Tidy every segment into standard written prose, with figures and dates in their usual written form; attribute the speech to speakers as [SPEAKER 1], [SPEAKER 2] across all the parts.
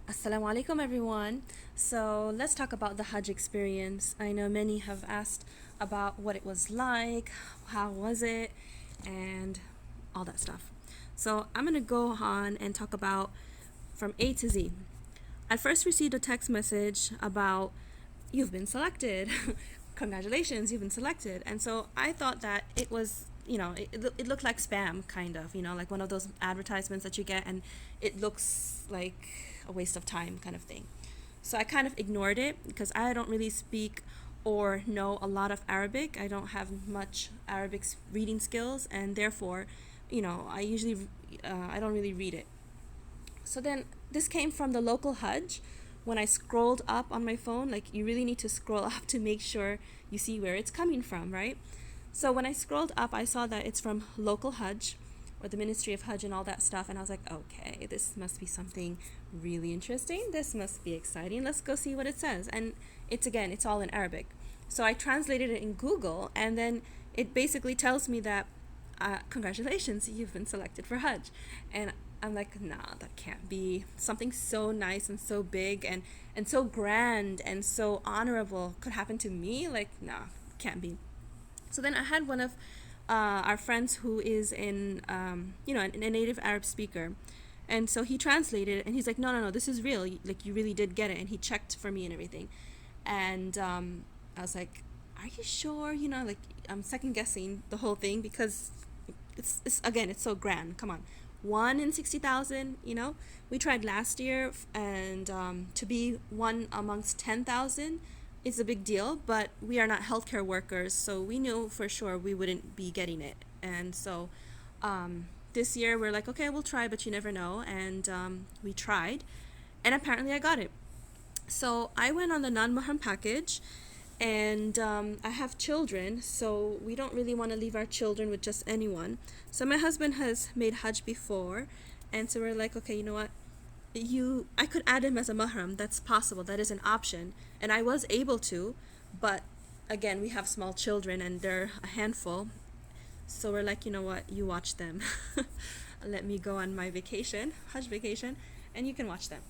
[SPEAKER 1] Assalamu alaikum everyone. So let's talk about the Hajj experience. I know many have asked about what it was like, how was it, and all that stuff. So I'm gonna go on and talk about from A to Z. I first received a text message about you've been selected. Congratulations, you've been selected. And so I thought that it was, it looked like spam, kind of, like one of those advertisements that you get and it looks like a waste of time, kind of thing. So I kind of ignored it because I don't really speak or know a lot of Arabic. I don't have much Arabic reading skills, and therefore, I don't really read it. So then this came from the local Hajj. When I scrolled up on my phone, like you really need to scroll up to make sure you see where it's coming from, right? So when I scrolled up, I saw that it's from local Hajj or the Ministry of Hajj and all that stuff. And I was like, okay, this must be something really interesting. This must be exciting. Let's go see what it says. And it's all in Arabic. So I translated it in Google, and then it basically tells me that congratulations, you've been selected for Hajj. And I'm like, nah, that can't be. Something so nice and so big and so grand and so honorable could happen to me? Like, nah, can't be. So then I had one of our friends who is a native Arab speaker. And so he translated it, and he's like, no, no, no, this is real. Like, you really did get it. And he checked for me and everything. And I was like, are you sure? Like, I'm second guessing the whole thing because it's so grand. Come on. 1 in 60,000, we tried last year, and to be one amongst 10,000 is a big deal, but we are not healthcare workers, so we knew for sure we wouldn't be getting it. And so this year we're like, okay, we'll try, but you never know. And we tried, and apparently I got it. So I went on the non-Mahram package, and I have children, so we don't really want to leave our children with just anyone. So my husband has made Hajj before, and so we're like, okay, you know what? I could add him as a mahram. That's possible. That is an option, and I was able to, but again, we have small children, and they're a handful. So we're like, you know what? You watch them. Let me go on my vacation, Hajj vacation, and you can watch them,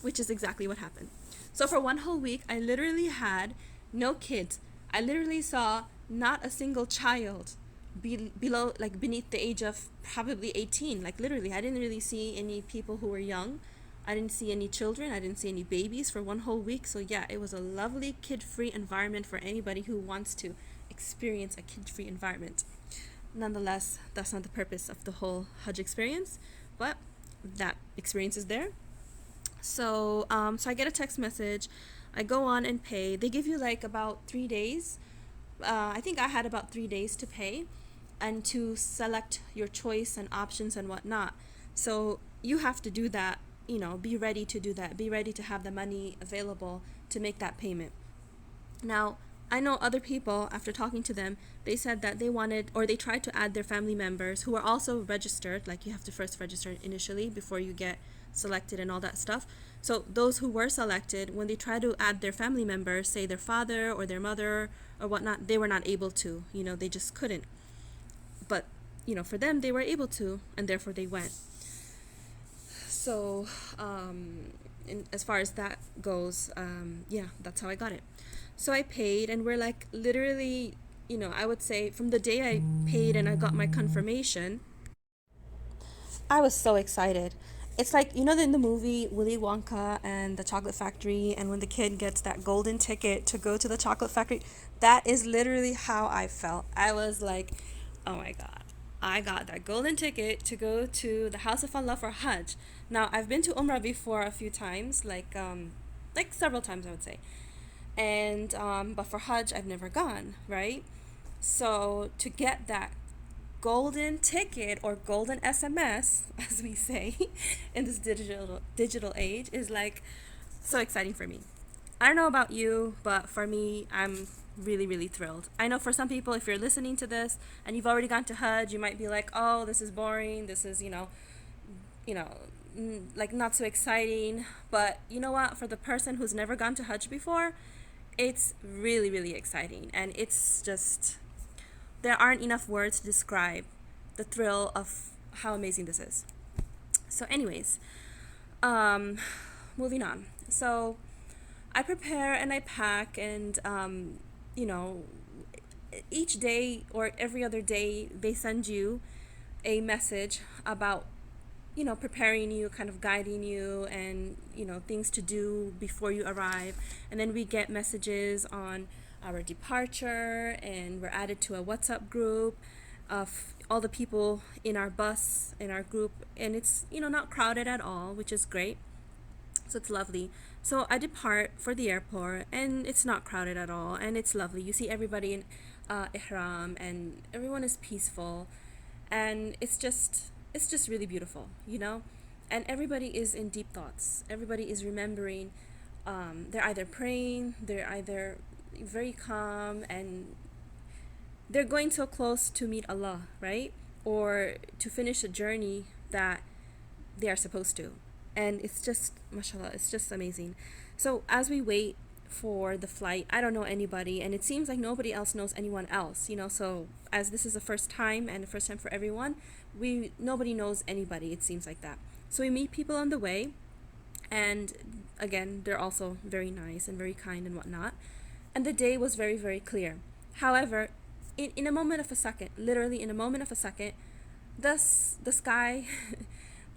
[SPEAKER 1] which is exactly what happened. So for one whole week, I literally had no kids. I literally saw not a single child below, like beneath the age of probably 18. Like literally, I didn't really see any people who were young. I didn't see any children. I didn't see any babies for one whole week. So yeah, it was a lovely kid-free environment for anybody who wants to experience a kid-free environment. Nonetheless, that's not the purpose of the whole Hajj experience, but that experience is there. So I get a text message. I go on and pay. They give you like about 3 days. I think I had about 3 days to pay and to select your choice and options and whatnot. So you have to do that, be ready to do that. Be ready to have the money available to make that payment. Now, I know other people, after talking to them, they said that they wanted, or they tried to add their family members who are also registered. Like, you have to first register initially before you get selected and all that stuff. So those who were selected, when they tried to add their family members, say their father or their mother or whatnot, they were not able to. They just couldn't. But for them, they were able to, and therefore they went. So as far as that goes, yeah, that's how I got it. So I paid, and we're like literally, I would say from the day I paid and I got my confirmation, I was so excited. It's like, in the movie Willy Wonka and the Chocolate Factory, and when the kid gets that golden ticket to go to the chocolate factory, that is literally how I felt. I was like, oh my God, I got that golden ticket to go to the House of Allah for Hajj. Now, I've been to Umrah before a few times, like several times, I would say. And but for Hajj, I've never gone, right? So to get that golden ticket or golden SMS, as we say, in this digital age, is like so exciting for me. I don't know about you, but for me, I'm really, really thrilled. I know for some people, if you're listening to this and you've already gone to Hajj, you might be like, oh, this is boring. This is, like not so exciting. But you know what? For the person who's never gone to Hajj before, it's really, really exciting. And it's just, there aren't enough words to describe the thrill of how amazing this is. So anyways, moving on. So I prepare and I pack, and you know, each day or every other day they send you a message about, you know, preparing you, kind of guiding you, and, you know, things to do before you arrive. And then we get messages on our departure, and we're added to a WhatsApp group of all the people in our bus, in our group, and it's, you know, not crowded at all, which is great. So it's lovely. So I depart for the airport, and it's not crowded at all, and it's lovely. You see everybody in Ihram, and everyone is peaceful, and it's just really beautiful, you know. And everybody is in deep thoughts. Everybody is remembering. They're either praying, they're either very calm, and they're going so close to meet Allah, right? Or to finish a journey that they are supposed to. And it's just, mashallah, it's just amazing. So as we wait for the flight, I don't know anybody, and it seems like nobody else knows anyone else, you know. So as this is the first time, and the first time for everyone, nobody knows anybody, it seems like that. So we meet people on the way, and again, they're also very nice and very kind and whatnot. And the day was very, very clear. However, in a moment of a second, literally in a moment of a second, the sky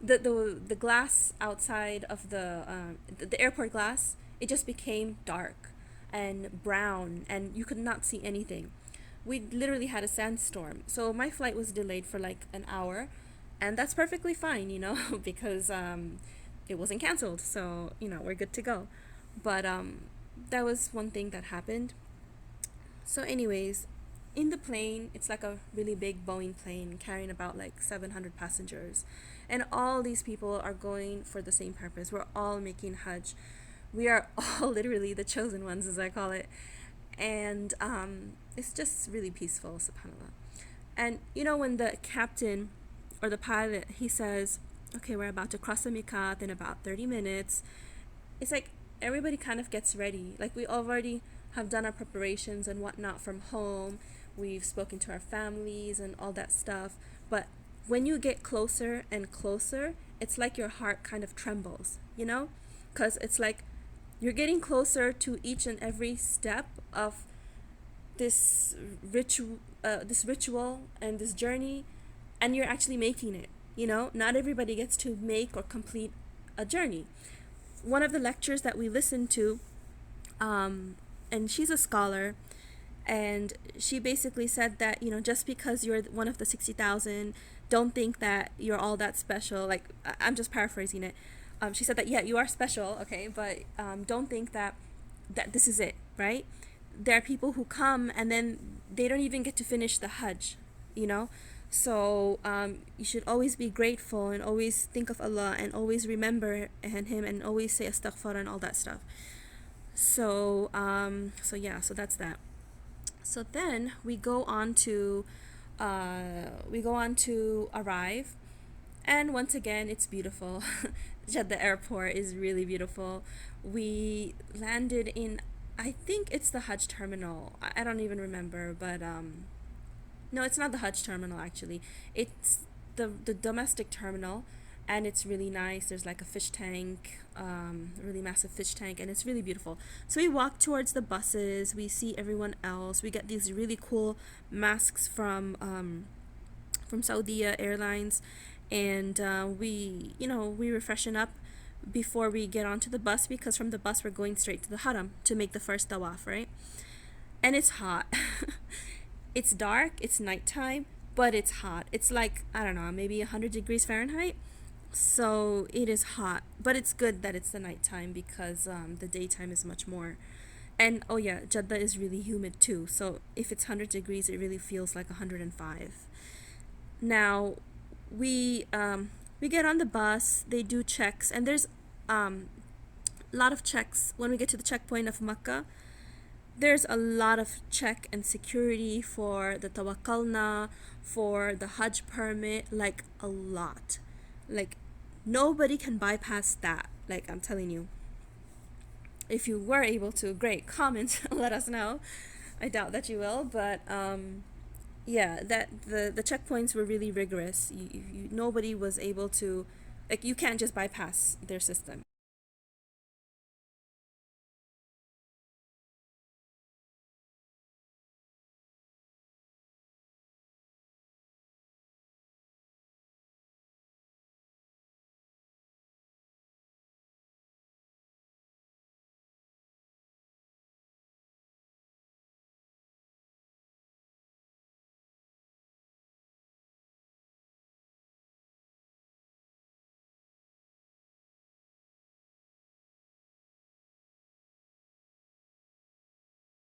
[SPEAKER 1] the glass outside of the airport glass, it just became dark and brown, and you could not see anything. We literally had a sandstorm, so my flight was delayed for like an hour, and that's perfectly fine, you know, because it wasn't canceled, so, you know, we're good to go. But that was one thing that happened. So anyways, in the plane, it's like a really big Boeing plane carrying about like 700 passengers, and all these people are going for the same purpose. We're all making Hajj. We are all literally the chosen ones, as I call it. And it's just really peaceful, subhanallah. And you know, when the captain or the pilot, he says, okay, we're about to cross the miqat in about 30 minutes, it's like everybody kind of gets ready. Like, we already have done our preparations and whatnot from home. We've spoken to our families and all that stuff. But when you get closer and closer, it's like your heart kind of trembles, you know? Because it's like you're getting closer to each and every step of this ritual and this journey, and you're actually making it, you know? Not everybody gets to make or complete a journey. One of the lectures that we listened to, and she's a scholar, and she basically said that, you know, just because you're one of the 60,000, don't think that you're all that special. Like, I'm just paraphrasing it. She said that, yeah, you are special, okay, but don't think that this is it, right? There are people who come and then they don't even get to finish the Hajj, you know? So you should always be grateful, and always think of Allah, and always remember Him, and always say astaghfar and all that stuff. So yeah, so that's that. So then we go on to arrive, and once again, it's beautiful. Jeddah airport is really beautiful. We landed in, I think it's the Hajj terminal. I don't even remember, but no, it's not the Hajj terminal actually. It's the domestic terminal, and it's really nice. There's like a fish tank, really massive fish tank, and it's really beautiful. So we walk towards the buses. We see everyone else. We get these really cool masks from Saudi Airlines, and we refreshen up before we get onto the bus, because from the bus we're going straight to the Haram to make the first Tawaf, right? And it's hot. It's dark. It's nighttime, but it's hot. It's like, I don't know, maybe 100 degrees Fahrenheit. So it is hot, but it's good that it's the nighttime, because the daytime is much more. And oh yeah, Jeddah is really humid too. So if it's 100 degrees, it really feels like 105. Now, we get on the bus. They do checks, and there's a lot of checks when we get to the checkpoint of Makkah. There's a lot of check and security for the tawakkalna, for the Hajj permit, like a lot. Like, nobody can bypass that. Like, I'm telling you. If you were able to, great, comment, let us know. I doubt that you will, but yeah, that the checkpoints were really rigorous. Nobody was able to, like, you can't just bypass their system.